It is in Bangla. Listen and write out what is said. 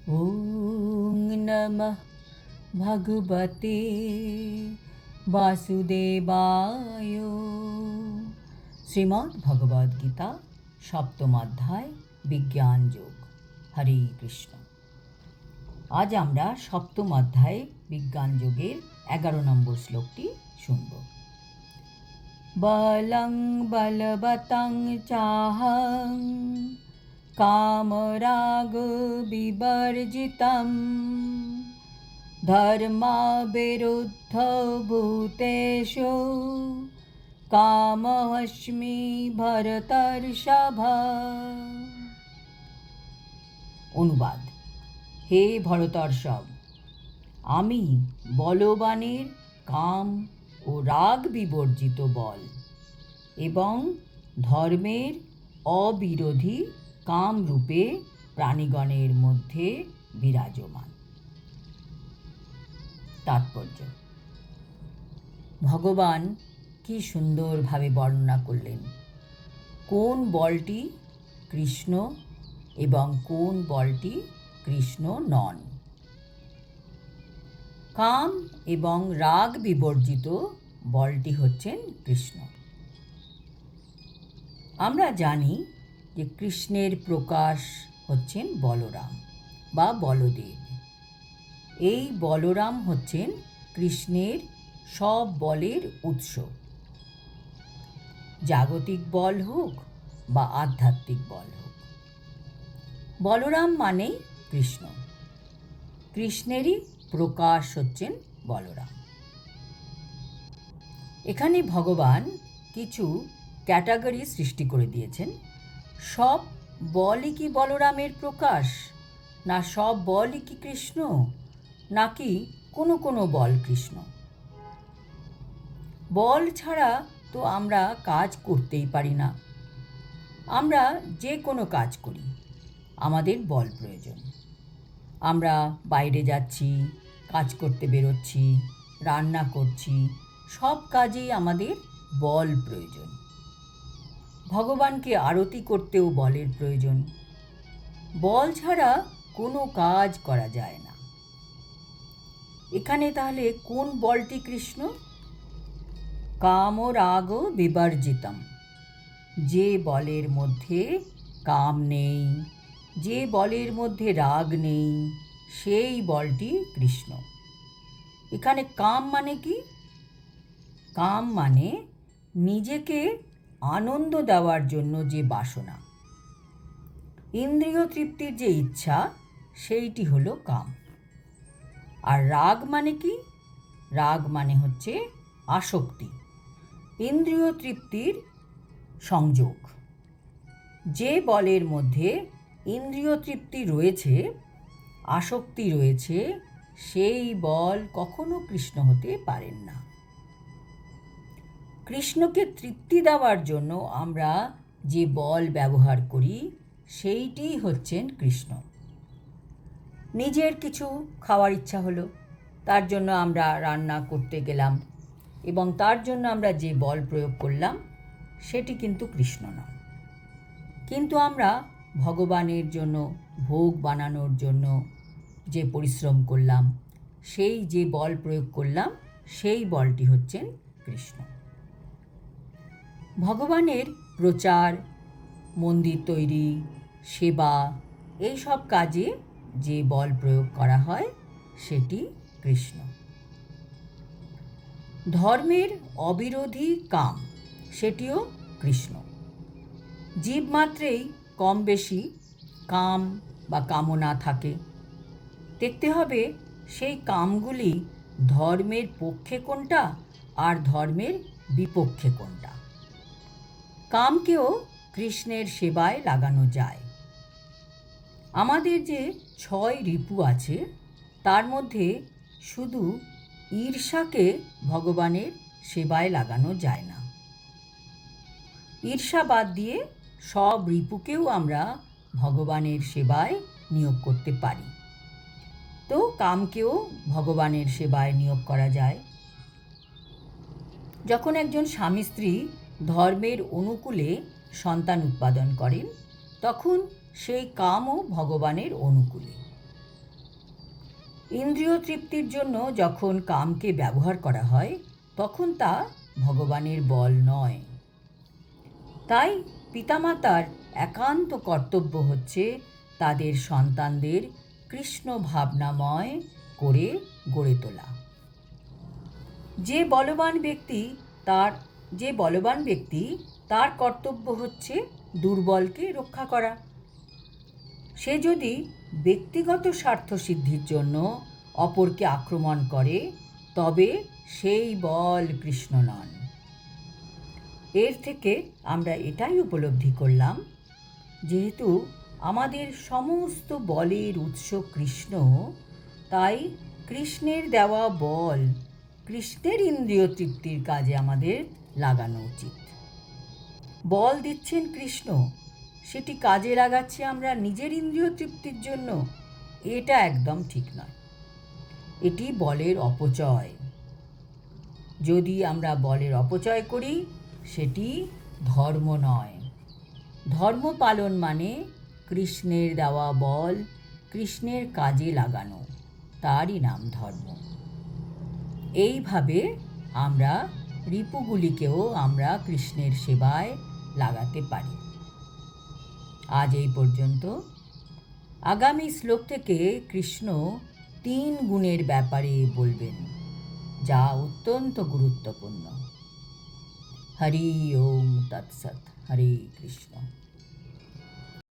ওং নমঃ ভগবতে বাসুদেবায়। শ্রীমদ্ ভগবদ গীতা সপ্তম অধ্যায় বিজ্ঞান যোগ। হরে কৃষ্ণ। আজ আমরা সপ্তম অধ্যায় বিজ্ঞান যোগের 11 নম্বর শ্লোকটি শুনব। বলং বলবতং চাহং কামরাগ বিবর্জিতম ধর্মবিরুদ্ধ ভূতেষু কামহস্মি ভরতর্ষভ। অনুবাদ: হে ভরতর্ষভ, আমি বলবানের কাম ও রাগ বিবর্জিত বল এবং ধর্মের অবিরোধী কামরূপে প্রাণীগণের মধ্যে বিরাজমান। তাৎপর্য: ভগবান কি সুন্দরভাবে বর্ণনা করলেন কোন বলটি কৃষ্ণ এবং কোন বলটি কৃষ্ণ নন। কাম এবং রাগ বিবর্জিত বলটি হচ্ছেন কৃষ্ণ। আমরা জানি যে কৃষ্ণের প্রকাশ হচ্ছেন বলরাম বা বলদেব। এই বলরাম হচ্ছেন কৃষ্ণের সব বলের উৎস, জাগতিক বল হোক বা আধ্যাত্মিক বল হোক। বলরাম মানেই কৃষ্ণ, কৃষ্ণেরই প্রকাশ হচ্ছেন বলরাম। এখানে ভগবান কিছু ক্যাটাগরি সৃষ্টি করে দিয়েছেন। সব বলই কি বলরামের প্রকাশ, না সব বলই কি কৃষ্ণ, নাকি কোনো কোনো বল কৃষ্ণ? বল ছাড়া তো আমরা কাজ করতেই পারি না। আমরা যে কোনো কাজ করি আমাদের বল প্রয়োজন। আমরা বাইরে যাচ্ছি, কাজ করতে বেরোচ্ছি, রান্না করছি, সব কাজেই আমাদের বল প্রয়োজন। ভগবানকে আরতি করতেও বলের প্রয়োজন। বল ছাড়া কোনো কাজ করা যায় না। এখানে তাহলে কোন বলটি কৃষ্ণ? কাম রাগ বিবর্জিতম, যে বলের মধ্যে কাম নেই, যে বলের মধ্যে রাগ নেই, সেই বলটি কৃষ্ণ। এখানে কাম মানে কি? কাম মানে নিজেকে আনন্দ দেওয়ার জন্য যে বাসনা, ইন্দ্রিয় তৃপ্তির যে ইচ্ছা, সেইটি হলো কাম। আর রাগ মানে কি? রাগ মানে হচ্ছে আসক্তি, ইন্দ্রিয় তৃপ্তির সংযোগ। যে বলের মধ্যে ইন্দ্রিয় তৃপ্তি রয়েছে, আসক্তি রয়েছে, সেই বল কখনো কৃষ্ণ হতে পারেন না। কৃষ্ণকে তৃপ্তি দেওয়ার জন্য আমরা যে বল ব্যবহার করি সেইটি হচ্ছেন কৃষ্ণ। নিজের কিছু খাওয়ার ইচ্ছা হলো, তার জন্য আমরা রান্না করতে গেলাম এবং তার জন্য আমরা যে বল প্রয়োগ করলাম সেটি কিন্তু কৃষ্ণ নয়। কিন্তু আমরা ভগবানের জন্য ভোগ বানানোর জন্য যে পরিশ্রম করলাম, সেই যে বল প্রয়োগ করলাম, সেই বলটি হচ্ছেন কৃষ্ণ। ভগবানের প্রচার, মন্দির তৈরি, সেবা, এই সব কাজে যে বল প্রয়োগ করা হয় সেটি কৃষ্ণ। ধর্মের অবিরোধী কাম, সেটিও কৃষ্ণ। জীব মাত্রেই কম বেশি কাম বা কামনা থাকে। দেখতে হবে সেই কামগুলি ধর্মের পক্ষে কোনটা আর ধর্মের বিপক্ষে কোনটা। কামকেও কৃষ্ণের সেবায় লাগানো যায়। আমাদের যে 6 রিপু আছে তার মধ্যে শুধু ঈর্ষাকে ভগবানের সেবায় লাগানো যায় না। ঈর্ষা বাদ দিয়ে সব রিপুকেও আমরা ভগবানের সেবায় নিয়োগ করতে পারি। তো কামকেও ভগবানের সেবায় নিয়োগ করা যায়। যখন একজন স্বামী স্ত্রী ধর্মের অনুকূলে সন্তান উৎপাদন করেন, তখন সেই কামও ভগবানের অনুকূলে। ইন্দ্রিয় তৃপ্তির জন্য যখন কামকে ব্যবহার করা হয় তখন তা ভগবানের বল নয়। তাই পিতামাতার একান্ত কর্তব্য হচ্ছে তাদের সন্তানদের কৃষ্ণ ভাবনাময় করে গড়ে তোলা। যে বলবান ব্যক্তি তার কর্তব্য হচ্ছে দুর্বলকে রক্ষা করা। সে যদি ব্যক্তিগত স্বার্থ সিদ্ধির জন্য অপরকে আক্রমণ করে তবে সেই বল কৃষ্ণ নন। এর থেকে আমরা এটাই উপলব্ধি করলাম, যেহেতু আমাদের সমস্ত বলের উৎস কৃষ্ণ, তাই কৃষ্ণের দেওয়া বল কৃষ্ণের ইন্দ্রিয় তৃপ্তির কাজে আমাদের লাগানো উচিত। বল দিচ্ছেন কৃষ্ণ, সেটি কাজে লাগাচ্ছি আমরা নিজের ইন্দ্রিয় তৃপ্তির জন্য, এটা একদম ঠিক নয়। এটি বলের অপচয়। যদি আমরা বলের অপচয় করি সেটি ধর্ম নয়। ধর্ম পালন মানে কৃষ্ণের দেওয়া বল কৃষ্ণের কাজে লাগানো, তারই নাম ধর্ম। এইভাবে আমরা রিপুগুলিকেও আমরা কৃষ্ণের সেবায় লাগাতে পারি। আজ এই পর্যন্ত। আগামী শ্লোক থেকে কৃষ্ণ 3 গুণের ব্যাপারে বলবেন, যা অত্যন্ত গুরুত্বপূর্ণ। হরি ওম তৎসৎ। হরে কৃষ্ণ।